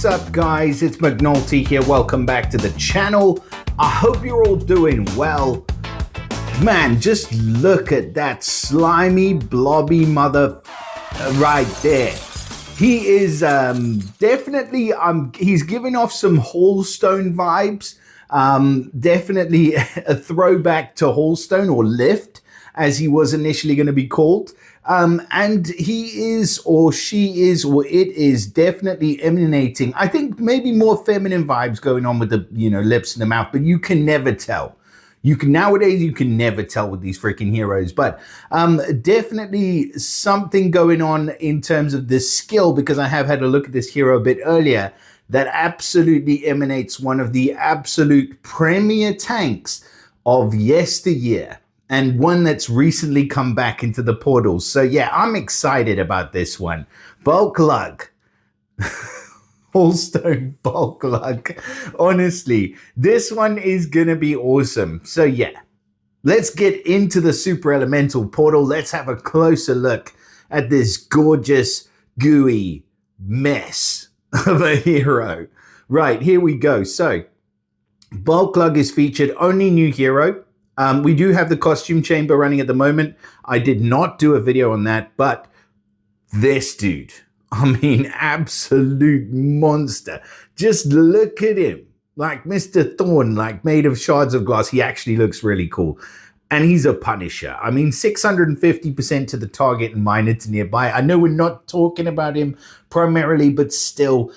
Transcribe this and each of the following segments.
What's up, guys? It's McNulty here. Welcome back to the channel. I hope you're all doing well. Man, just look at that slimy, blobby mother right there. He is definitely, he's giving off some Hallstone vibes. Definitely a throwback to Hallstone, or Lift, as he was initially going to be called. And he is, or she is, or it is definitely emanating, I think, maybe more feminine vibes going on with the, lips and the mouth, but you can never tell. Nowadays, you can never tell with these freaking heroes, but definitely something going on in terms of this skill, because I have had a look at this hero a bit earlier, that absolutely emanates one of the absolute premier tanks of yesteryear, and one that's recently come back into the portals. So yeah, I'm excited about this one. BULKLUG. Hallstone BULKLUG. Honestly, this one is gonna be awesome. So yeah, let's get into the super elemental portal. Let's have a closer look at this gorgeous, gooey mess of a hero. Right, here we go. So BULKLUG is featured, only new hero. We do have the costume chamber running at the moment. I did not do a video on that, but this dude, I mean, absolute monster. Just look at him, like Mr. Thorn, like made of shards of glass. He actually looks really cool. And he's a Punisher. I mean, 650% to the target and minor to nearby. I know we're not talking about him primarily, but still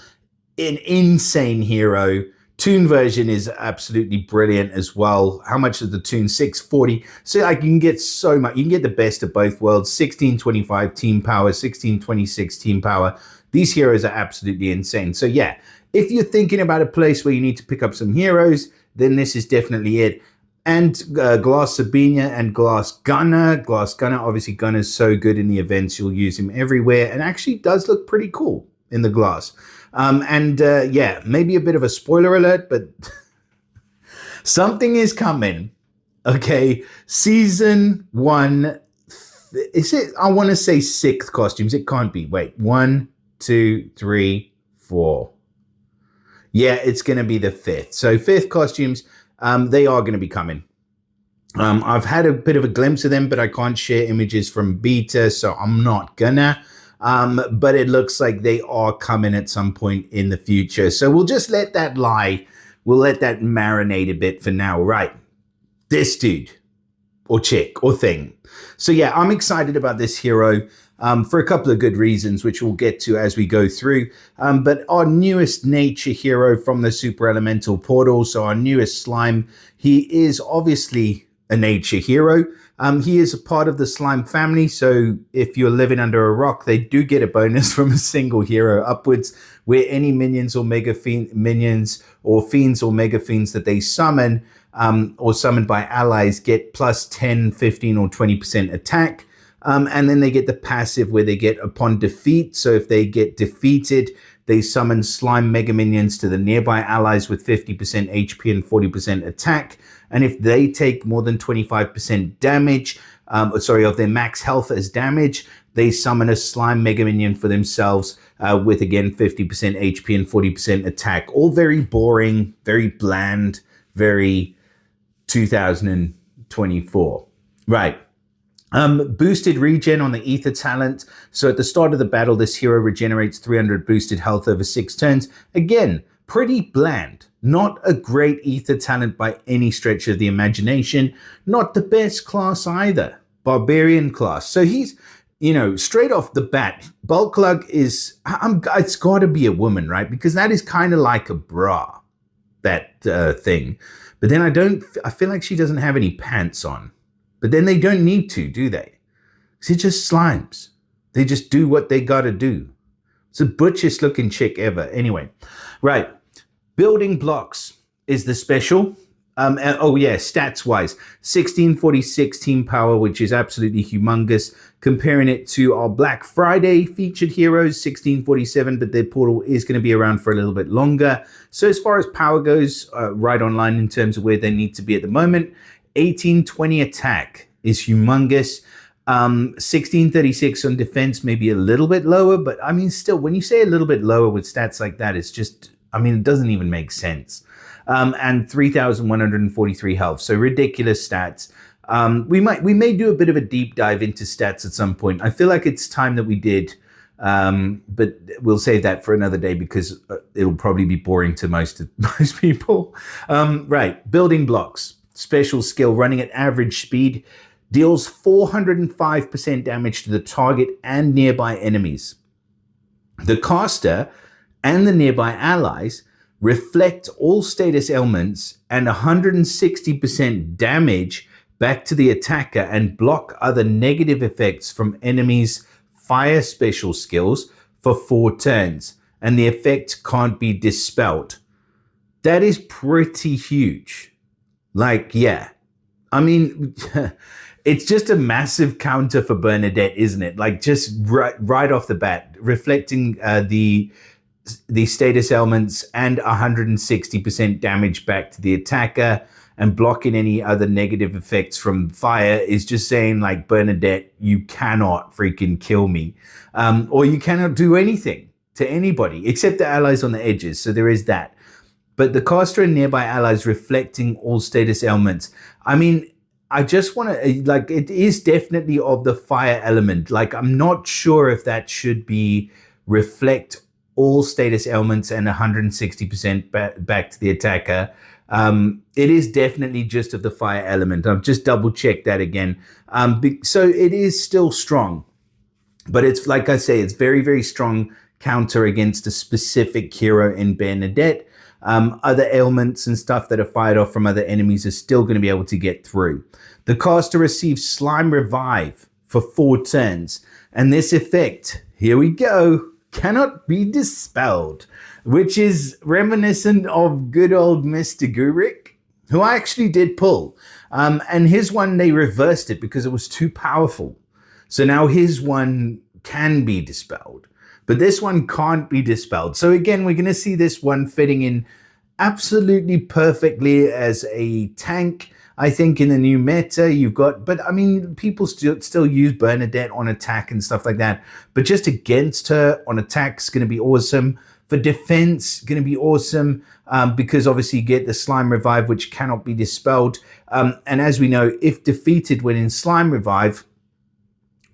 an insane hero. Toon version is absolutely brilliant as well. How much is the toon? 640. So like, you can get so much. You can get the best of both worlds. 1625 team power, 1626 team power. These heroes are absolutely insane. So yeah, if you're thinking about a place where you need to pick up some heroes, then this is definitely it. And Glass Sabina and Glass Gunner. Glass Gunner, obviously Gunner's so good in the events. You'll use him everywhere, and actually does look pretty cool in the glass. Yeah, maybe a bit of a spoiler alert, but something is coming. Okay, season 1, is it? I want to say 6 costumes. It can't be. Wait, 1, 2, 3, 4. Yeah, it's going to be the 5th. So 5th costumes, they are going to be coming. I've had a bit of a glimpse of them, but I can't share images from beta, so I'm not gonna. But it looks like they are coming at some point in the future. So we'll just let that lie. We'll let that marinate a bit for now. Right. This dude or chick or thing. So yeah, I'm excited about this hero for a couple of good reasons, which we'll get to as we go through. But our newest nature hero from the super elemental portal. So our newest slime, he is obviously a nature hero. He is a part of the slime family, so if you're living under a rock, they do get a bonus from a single hero upwards, where any minions or mega minions or fiends or mega fiends that they summon or summoned by allies get plus 10, 15, or 20% attack. And then they get the passive where they get upon defeat. So if they get defeated, they summon slime mega minions to the nearby allies with 50% HP and 40% attack. And if they take more than 25% damage, of their max health as damage, they summon a slime mega minion for themselves with, again, 50% HP and 40% attack. All very boring, very bland, very 2024. Right. Boosted regen on the ether talent. So at the start of the battle, this hero regenerates 300 boosted health over 6 turns. Again, pretty bland. Not a great ether talent by any stretch of the imagination. Not the best class either. Barbarian class. So he's, straight off the bat, BULKLUG is, it's got to be a woman, right? Because that is kind of like a bra, that thing. But then I feel like she doesn't have any pants on. But then they don't need to, do they? Because it's just slimes. They just do what they got to do. It's the butchest looking chick ever. Anyway, right. Building blocks is the special. Oh yeah, stats wise, 1646 team power, which is absolutely humongous. Comparing it to our Black Friday featured heroes, 1647, but their portal is going to be around for a little bit longer. So as far as power goes, right online in terms of where they need to be at the moment, 1820 attack is humongous. 1636 on defense, maybe a little bit lower, but I mean, still, when you say a little bit lower with stats like that, it's just, I mean, it doesn't even make sense. And 3,143 health, so ridiculous stats. We may do a bit of a deep dive into stats at some point. I feel like it's time that we did, but we'll save that for another day because it'll probably be boring to most people. Right, building blocks, special skill, running at average speed, deals 405% damage to the target and nearby enemies. The caster and the nearby allies reflect all status ailments and 160% damage back to the attacker and block other negative effects from enemies' fire special skills for 4 turns, and the effect can't be dispelled. That is pretty huge. Like, yeah. I mean, it's just a massive counter for Bernadette, isn't it? Like, just right off the bat, reflecting the status elements and 160% damage back to the attacker and blocking any other negative effects from fire is just saying, like, Bernadette, you cannot freaking kill me. Or you cannot do anything to anybody except the allies on the edges. So there is that. But the caster and nearby allies reflecting all status elements. I mean, I just want to, like, it is definitely of the fire element. Like, I'm not sure if that should be reflect all status elements and 160% back to the attacker. It is definitely just of the fire element. I've just double checked that again. So it is still strong, but it's, like I say, it's very, very strong counter against a specific hero in Bernadette. Other ailments and stuff that are fired off from other enemies are still going to be able to get through. The caster receives Slime Revive for 4 turns, and this effect, here we go, cannot be dispelled, which is reminiscent of good old Mr. Gurik, who I actually did pull. And his one, they reversed it because it was too powerful. So now his one can be dispelled, but this one can't be dispelled. So again, we're going to see this one fitting in absolutely perfectly as a tank. I think in the new meta you've got, but I mean, people still use Bernadette on attack and stuff like that. But just against her on attack is going to be awesome. For defense, going to be awesome because obviously you get the Slime Revive, which cannot be dispelled. And as we know, if defeated when in Slime Revive,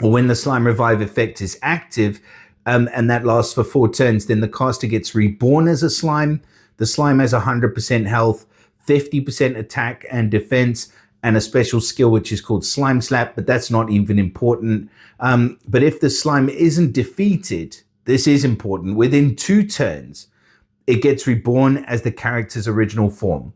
or when the Slime Revive effect is active, and that lasts for 4 turns, then the caster gets reborn as a slime. The slime has 100% health, 50% attack and defense, and a special skill which is called Slime Slap, but that's not even important. But if the slime isn't defeated, this is important. Within 2 turns, it gets reborn as the character's original form,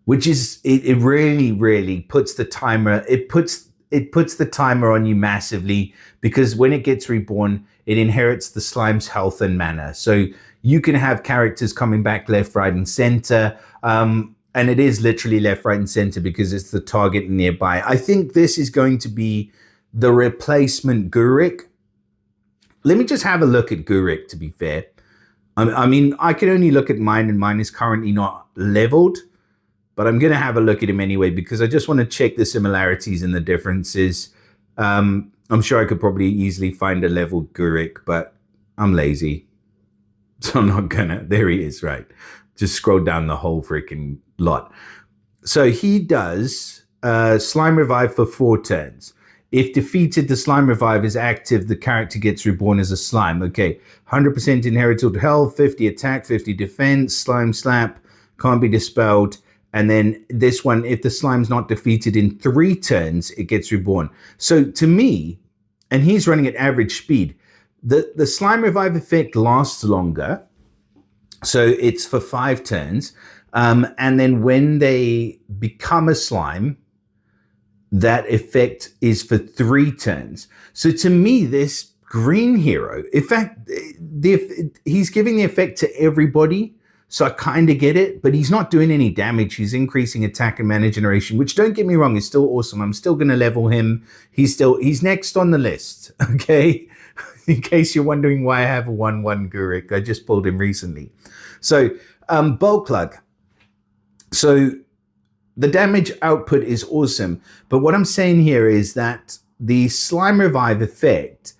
which is, it really, really puts the timer, it puts the timer on you massively, because when it gets reborn, it inherits the slime's health and mana. So you can have characters coming back left, right, and center. And it is literally left, right, and center because it's the target nearby. I think this is going to be the replacement Gurik. Let me just have a look at Gurik, to be fair. I mean, I can only look at mine, and mine is currently not leveled. But I'm going to have a look at him anyway because I just want to check the similarities and the differences. I'm sure I could probably easily find a leveled Gurik, but I'm lazy. So I'm not gonna. There he is, right? Just scroll down the whole freaking lot. So he does Slime Revive for 4 turns. If defeated, the Slime Revive is active. The character gets reborn as a slime. Okay, 100% inherited health, 50 attack, 50 defense, Slime Slap, can't be dispelled. And then this one, if the slime's not defeated in 3 turns, it gets reborn. So to me, and he's running at average speed, the Slime Revive effect lasts longer. So it's for 5 turns. And then when they become a slime, that effect is for 3 turns. So to me, this green hero, in fact, he's giving the effect to everybody. So I kind of get it, but he's not doing any damage. He's increasing attack and mana generation, which, don't get me wrong, is still awesome. I'm still going to level him. He's next on the list, okay? In case you're wondering why I have a 1/1 Gurik, I just pulled him recently. So, BULKLUG. So the damage output is awesome, but what I'm saying here is that the slime revive effect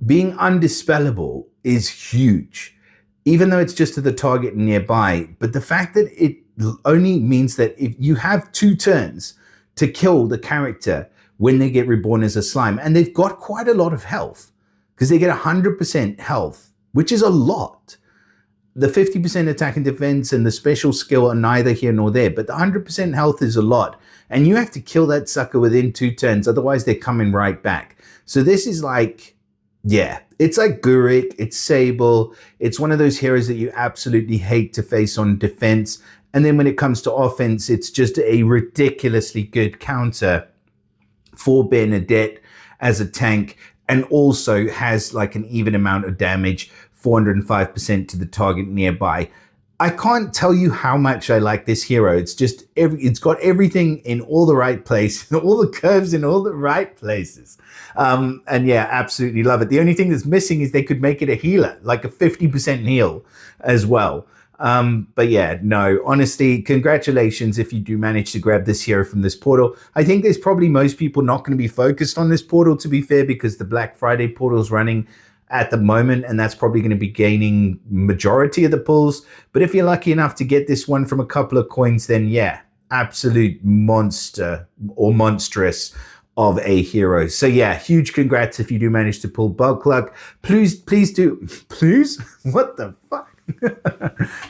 being undispellable is huge, even though it's just to the target nearby. But the fact that it only means that if you have 2 turns to kill the character when they get reborn as a slime, and they've got quite a lot of health because they get 100% health, which is a lot. The 50% attack and defense and the special skill are neither here nor there, but the 100% health is a lot. And you have to kill that sucker within 2 turns, otherwise they're coming right back. So this is like, yeah, it's like Gurik, it's Sable. It's one of those heroes that you absolutely hate to face on defense. And then when it comes to offense, it's just a ridiculously good counter for Bernadette as a tank, and also has like an even amount of damage, 405% to the target nearby. I can't tell you how much I like this hero. It's just, it's got everything in all the right places, all the curves in all the right places. And yeah, absolutely love it. The only thing that's missing is they could make it a healer, like a 50% heal as well. But yeah, no, honestly, congratulations if you do manage to grab this hero from this portal. I think there's probably most people not going to be focused on this portal, to be fair, because the Black Friday portal is running at the moment, and that's probably going to be gaining majority of the pulls. But if you're lucky enough to get this one from a couple of coins, then yeah, absolute monster or monstrous of a hero. So yeah, huge congrats if you do manage to pull BULKLUG. Please do, what the fuck?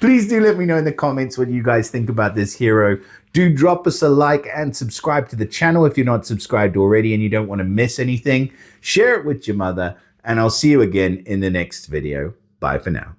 Please do let me know in the comments what you guys think about this hero. Do drop us a like and subscribe to the channel if you're not subscribed already and you don't want to miss anything. Share it with your mother, and I'll see you again in the next video. Bye for now.